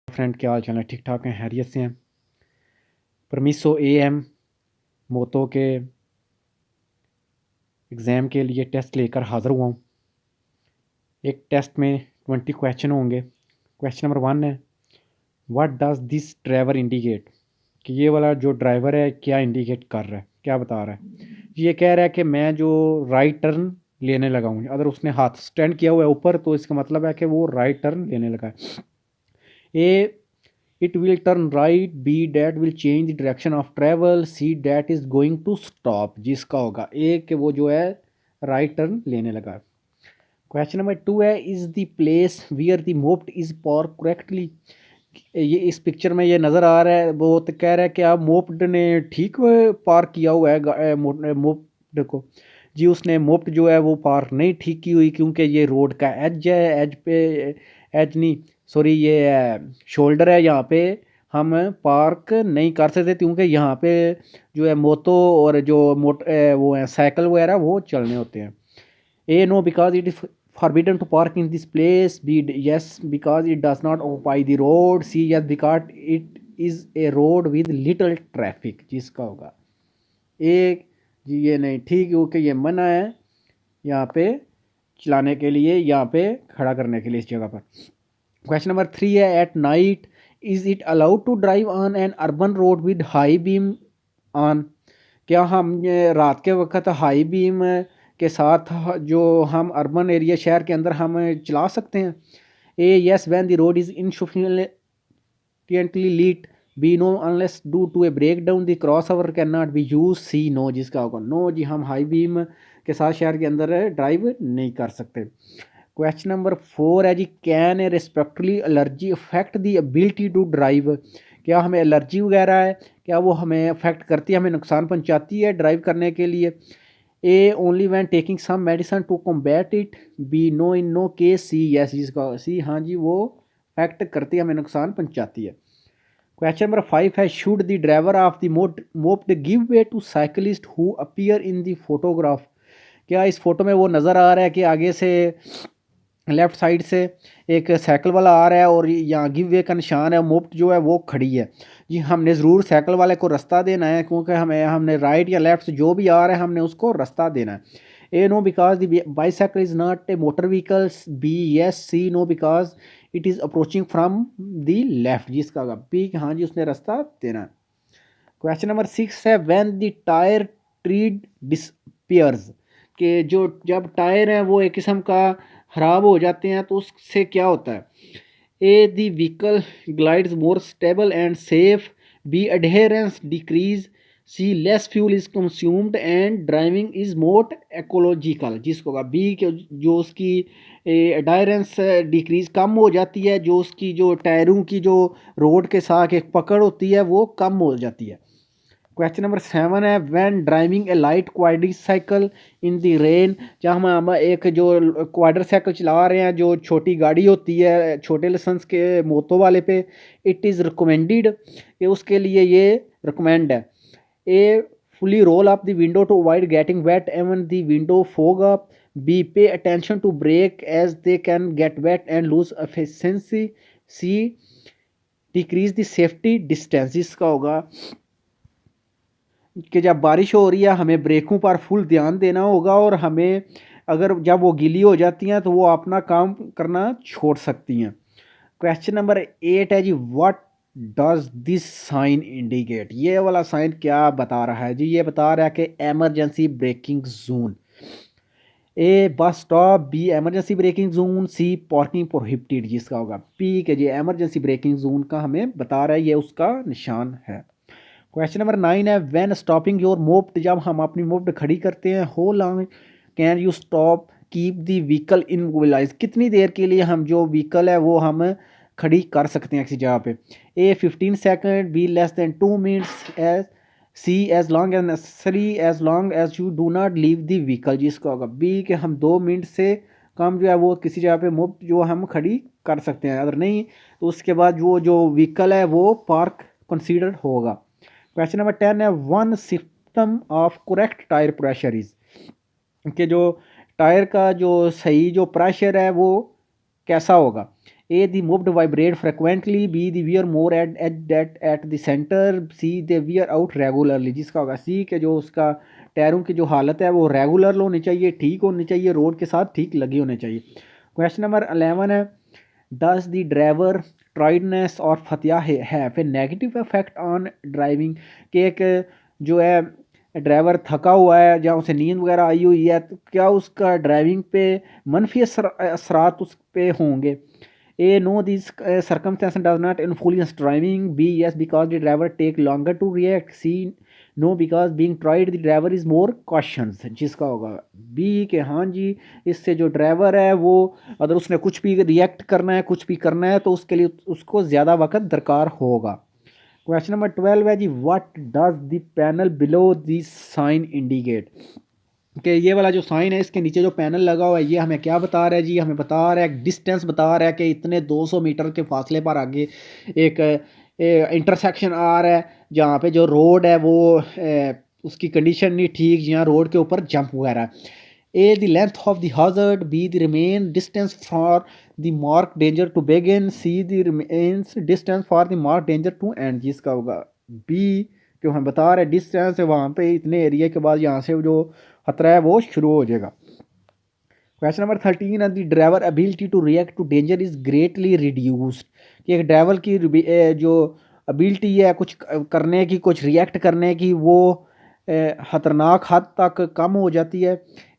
Friend, क्या हाल चाल है? ठीक ठाक हैं, हैरियत से हैं। परमिसो एम मोतो के एग्ज़ाम के लिए टेस्ट लेकर हाज़िर हुआ हूँ। एक टेस्ट में 20 क्वेश्चन होंगे। क्वेश्चन नंबर 1 है, what does this driver indicate? कि ये वाला जो ड्राइवर है क्या इंडिकेट कर रहा है, क्या बता रहा है? ये कह रहा है कि मैं जो राइट टर्न लेने लगा हूँ। अगर उसने हाथ स्टैंड किया हुआ है ऊपर तो इसका मतलब है कि वो राइट टर्न लेने लगा है। ए, it will turn right. B, that will change the direction of travel. C, that is going to stop. जिसका होगा ए कि वो जो है राइट टर्न लेने लगा। क्वेश्चन नंबर 2 है, is the place where the moped is park correctly? ये इस पिक्चर में ये नज़र आ रहा है, वो तो कह रहा है कि आप मोप्ड ने ठीक पार्क किया हुआ है मोप्ड को। जी उसने मोप्ड जो है वो पार्क नहीं ठीक की हुई, क्योंकि ये रोड का एज है, एज पे एज नहीं सॉरी ये शोल्डर है, यहाँ पे हम पार्क नहीं कर सकते क्योंकि यहाँ पे जो है मोतो और जो वो है साइकिल वगैरह वो चलने होते हैं। A, no, because it is forbidden to park in this place. B, yes, because it does not occupy the road. C, yes, because it is a road with little traffic. जिसका होगा एक जी ये नहीं ठीक, क्योंकि ये मना है यहाँ पे चलाने के लिए, यहाँ पे खड़ा करने के लिए इस जगह पर। क्वेश्चन नंबर 3 है, at night is it allowed to drive on an urban road with high beam on? क्या हम रात के वक्त हाई बीम के साथ जो हम अर्बन एरिया शहर के अंदर हम चला सकते हैं? A, yes when the road is insufficiently lit. B, no unless due to a breakdown the crossover can not be use. C, no, जिसका होगा नो जी हम हाई बीम के साथ शहर के अंदर ड्राइव नहीं कर सकते। क्वेश्चन नंबर 4 है जी, can a respiratory allergy affect the ability to drive? क्या हमें एलर्जी वगैरह है, क्या वो हमें अफेक्ट करती है, हमें नुकसान पहुंचाती है ड्राइव करने के लिए? A, only when taking some medicine to combat it. B, no, in no case. C, yes, जिसका सी हाँ जी वो अफेक्ट करती है, हमें नुकसान पहुंचाती है। क्वेश्चन नंबर 5 है, should the driver of the moped give way to cyclist who appear in the photograph? क्या इस फोटो में वो नज़र आ रहा है कि आगे से लेफ्ट साइड से एक साइकिल वाला आ रहा है और यहाँ गिव वे का निशान है, मोप्ड जो है वो खड़ी है। जी हमने ज़रूर साइकिल वाले को रास्ता देना है, क्योंकि हमने राइट या लेफ्ट से जो भी आ रहा है हमने उसको रास्ता देना है। A, no, because the bicycle is not a motor vehicles. B, yes. C, no, because it is approaching from the left. जिसका होगा बी, हाँ जी उसने रास्ता देना है। क्वेश्चन नंबर 6 है, व्हेन द टायर ट्रीड डिसपियर्स? कि जो जब टायर है वो एक किस्म का ख़राब हो जाते हैं तो उससे क्या होता है? A, the vehicle glides more stable and safe. B, adherence decrease. C, less fuel is consumed and driving is more ecological. जिसको होगा बी के जो उसकी अडेरेंस डिक्रीज कम हो जाती है, जो उसकी जो टायरों की जो रोड के साथ एक पकड़ होती है वो कम हो जाती है। क्वेश्चन नंबर 7 है, when driving A light quadricycle in the rain? जहाँ हम एक जो क्वाड्रीसाइकिल चला रहे हैं, जो छोटी गाड़ी होती है छोटे लाइसेंस के मोतो वाले पे, इट इज़ रिकमेंडेड कि उसके लिए ये रिकमेंड है। A, fully roll up the window to avoid getting wet even the window fog up. B, pay attention to brake as they can get wet and lose efficiency. C, decrease the safety distance. इसका होगा कि जब बारिश हो रही है हमें ब्रेकों पर फुल ध्यान देना होगा, और हमें अगर जब वो गीली हो जाती हैं तो वो अपना काम करना छोड़ सकती हैं। क्वेश्चन नंबर 8 है जी, what does this sign indicate? ये वाला साइन क्या बता रहा है जी? ये बता रहा है कि emergency braking zone. A, bus stop. B, emergency braking zone. C, parking prohibited. जिसका होगा पी के जी एमरजेंसी ब्रेकिंग जोन का हमें बता रहा है, ये उसका निशान है। क्वेश्चन नंबर 9 है, व्हेन स्टॉपिंग योर मोप्ड? जब हम अपनी मोप्ड खड़ी करते हैं, हो long can you stop keep the vehicle immobilise? कितनी देर के लिए हम जो व्हीकल है वो हम खड़ी कर सकते हैं किसी जगह पे? A, 15 second. B, less than 2 minutes. As C, as long as necessary as long as you do not leave the vehicle. जिसका होगा बी कि हम 2 मिनट से कम जो है वो किसी जगह पे मुफ्त जो हम खड़ी कर सकते हैं, अगर नहीं तो उसके बाद वो जो व्हीकल है वो पार्क कंसीडर होगा। क्वेश्चन नंबर 10 है, one system of correct tyre pressure is? कि जो टायर का जो सही जो प्रेशर है वो कैसा होगा? A they moved vibrate frequently, B they wear more at the centre, C they wear out regularly, जिसका होगा सी के जो उसका टायरों की जो हालत है वो रेगुलर होनी चाहिए, ठीक होनी चाहिए, रोड के साथ ठीक लगी होनी चाहिए। क्वेश्चन नंबर 11 है does the driver tiredness or fatigue have a negative effect on driving, कि एक जो है ड्राइवर थका हुआ है या उसे नींद वगैरह आई हुई है तो क्या उसका ड्राइविंग पे मनफी असरात उस पे होंगे। A no this circumstance does not influence driving, B yes because the driver take longer to react, C no because being tired the driver is more cautious, जिसका होगा बी के हाँ जी इससे जो ड्राइवर है वो अगर उसने कुछ भी रिएक्ट करना है कुछ भी करना है तो उसके लिए उसको ज़्यादा वक्त दरकार होगा। क्वेश्चन नंबर 12 है जी what does the panel below this sign indicate, कि ये वाला जो साइन है इसके नीचे जो पैनल लगा हुआ है ये हमें क्या बता रहा है जी, हमें बता रहा है डिस्टेंस बता रहा है कि इतने 200 मीटर के फासले पर आगे एक इंटरसेक्शन आ रहा है जहाँ पे जो रोड है वो उसकी कंडीशन नहीं ठीक, जहाँ रोड के ऊपर जंप वगैरह। A the length of the hazard, B the remain distance for the mark danger to begin, C the remains distance for the mark danger to end, जिसका होगा बी, क्यों हम बता रहे हैं डिस्टेंस है वहाँ पे इतने एरिया के बाद यहाँ से जो खतरा है वो शुरू हो जाएगा। क्वेश्चन नंबर 13 है the driver ability to react to danger is greatly reduced, कि एक ड्राइवर की जो एबिलिटी है कुछ करने की कुछ रिएक्ट करने की वो ख़तरनाक हद तक कम हो जाती है।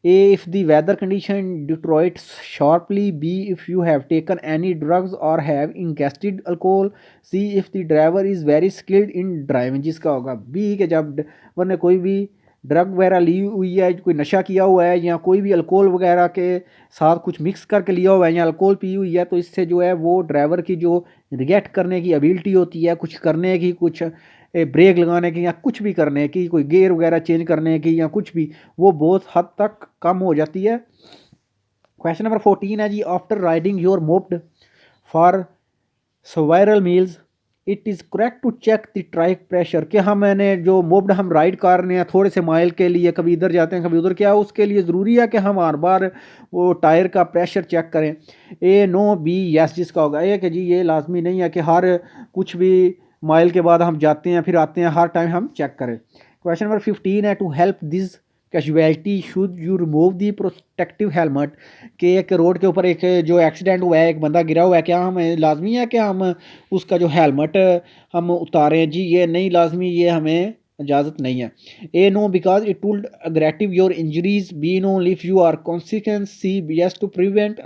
A if the weather condition deteriorates sharply, B if you have taken any drugs or have ingested alcohol, C if the driver is very skilled in driving, जिसका होगा बी के जब ड्राइवर ने कोई भी ड्रग वगैरह ली हुई है, कोई नशा किया हुआ है या कोई भी अल्कोहल वगैरह के साथ कुछ मिक्स करके लिया हुआ है या अल्कोहल पी हुई है तो इससे जो है वो ड्राइवर की जो रिएक्ट करने की एबिलिटी होती है कुछ करने की, कुछ ब्रेक लगाने की या कुछ भी करने की, कोई गियर वगैरह चेंज करने की या कुछ भी, वो बहुत हद तक कम हो जाती है। क्वेश्चन नंबर 14 है जी after riding your moped for several miles it is correct to check the tyre pressure, कि मैंने जो मोप्ड हम राइड कर रहे हैं थोड़े से माइल के लिए, कभी इधर जाते हैं कभी उधर, क्या उसके लिए ज़रूरी है कि हम हर बार वो टायर का प्रेशर चेक करें। ए नो, बी यस, जिसका होगा ए कि जी ये लाजमी नहीं है कि हर कुछ भी माइल के बाद हम जाते हैं फिर आते हैं हर टाइम हम चेक करें। क्वेश्चन नंबर 15 है to help this casualty should you remove the protective helmet, कि एक रोड के ऊपर एक जो एक्सीडेंट हुआ है एक बंदा गिरा हुआ है, क्या हमें लाजमी है कि हम उसका जो हेलमेट हम उतारें, जी ये नहीं लाजमी, ये हमें इजाज़त नहीं है। A no because it would aggravate your injuries, B no if you are conscious, C yes to prevent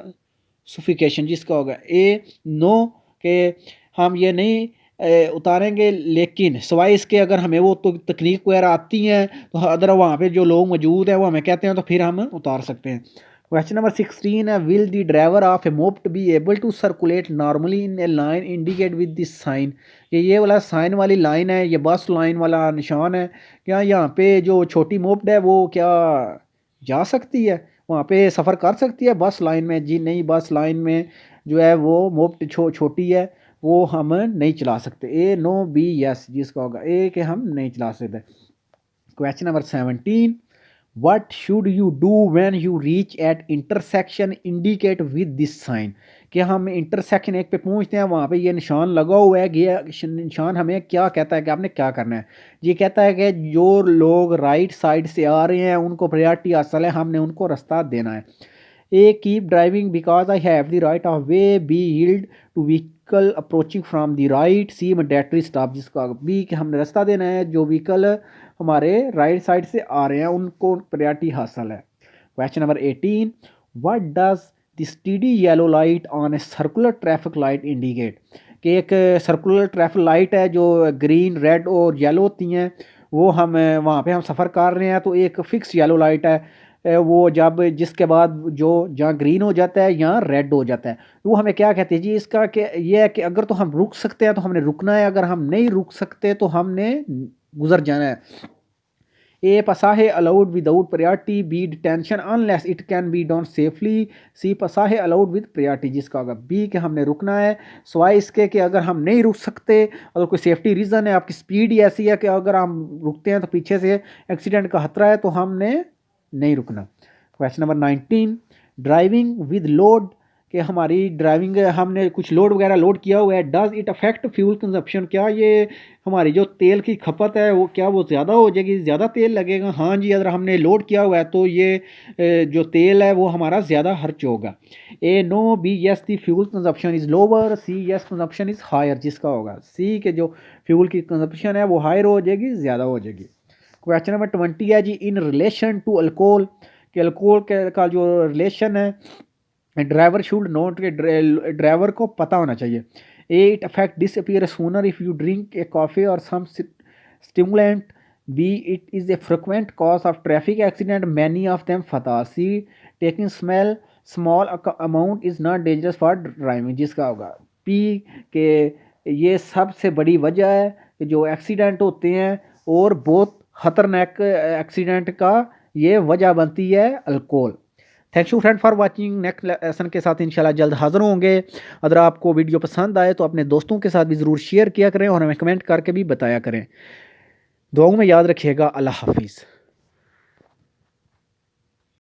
suffocation, जिसका होगा ए नो के हम ये नहीं उतारेंगे, लेकिन सवाए इसके अगर हमें वो तो तकनीक वगैरह आती हैं तो अदर वहाँ पे जो लोग मौजूद हैं वो हमें कहते हैं तो फिर हम उतार सकते हैं। क्वेश्चन नंबर 16 है will the driver of a moped be able to circulate normally in a line indicate with this sign, ये वाला साइन वाली लाइन है, ये बस लाइन वाला निशान है, क्या यहाँ पे जो छोटी मोप्ड है वो क्या जा सकती है वहाँ पे सफ़र कर सकती है बस लाइन में, जी नहीं, बस लाइन में जो है वो मोप्ड छोटी है वो हम नहीं चला सकते। ए नो, बी यस, जिसका होगा ए कि हम नहीं चला सकते। Question number 17 what should you do when you reach at intersection indicate with this sign, कि हम इंटरसेक्शन एक पे पहुंचते हैं वहाँ पे ये निशान लगा हुआ है, ये निशान हमें क्या कहता है कि आपने क्या करना है, ये कहता है कि जो लोग राइट साइड से आ रहे हैं उनको प्रायोरिटी हासिल है, हमने उनको रास्ता देना है। A keep driving because I have the right of way, B yield to vehicle approaching from the right, C mandatory stop, जिसका बी कि हमने रास्ता देना है जो व्हीकल हमारे राइट साइड से आ रहे हैं उनको प्रायोरिटी हासिल है। Question number 18 what does the steady yellow light on a circular traffic light indicate, कि एक सर्कुलर ट्रैफिक लाइट है जो ग्रीन रेड और येलो होती हैं, वो हम वहाँ पे हम सफ़र कर रहे हैं तो एक फ़िक्स येलो लाइट है वो जब जिसके बाद जो जहाँ ग्रीन हो जाता है यहाँ रेड हो जाता है, वो हमें क्या कहते हैं जी, इसका कि ये है कि अगर तो हम रुक सकते हैं तो हमने रुकना है, अगर हम नहीं रुक सकते तो हमने गुजर जाना है। A passage allowed without priority, B detention unless it can be done safely, C passage allowed with priority, जिसका होगा बी कि हमने रुकना है सवाए इसके कि अगर हम नहीं रुक सकते, अगर कोई सेफ्टी रीज़न है, आपकी स्पीड ही ऐसी है कि अगर हम रुकते हैं तो पीछे से एक्सीडेंट का खतरा है तो हमने नहीं रुकना। Question number 19 driving with load, कि हमारी ड्राइविंग हमने कुछ लोड वगैरह लोड किया हुआ है, does it affect fuel consumption, क्या ये हमारी जो तेल की खपत है वो क्या वो ज़्यादा हो जाएगी, ज़्यादा तेल लगेगा? हाँ जी, अगर हमने लोड किया हुआ है तो ये जो तेल है वो हमारा ज़्यादा खर्च होगा। A no, B yes, the fuel consumption is lower, C yes consumption is higher, जिसका होगा सी के जो फ्यूल की कंजप्शन है वो हायर हो जाएगी, ज़्यादा हो जाएगी। क्वेश्चन नंबर 20 है जी, इन रिलेशन टू अल्कोहल, कि अल्कोहल का जो रिलेशन है, ड्राइवर शुड नोट के ड्राइवर को पता होना चाहिए। A, it affect disappear sooner if you drink a coffee और some stimulant. B, it is a frequent cause of traffic accident, many of them fatal. C, taking small amount is not dangerous for driving, जिसका होगा P के ये सबसे बड़ी वजह है कि जो एक्सीडेंट होते हैं और बहुत ख़तरनाक एक्सीडेंट का ये वजह बनती है alcohol. Thank you friend for watching. Next lesson के साथ इंशाल्लाह जल्द हाजिर होंगे। अगर आपको वीडियो पसंद आए तो अपने दोस्तों के साथ भी ज़रूर शेयर किया करें और हमें कमेंट करके भी बताया करें। दुआओं में याद रखिएगा। अल्लाह हाफिज़।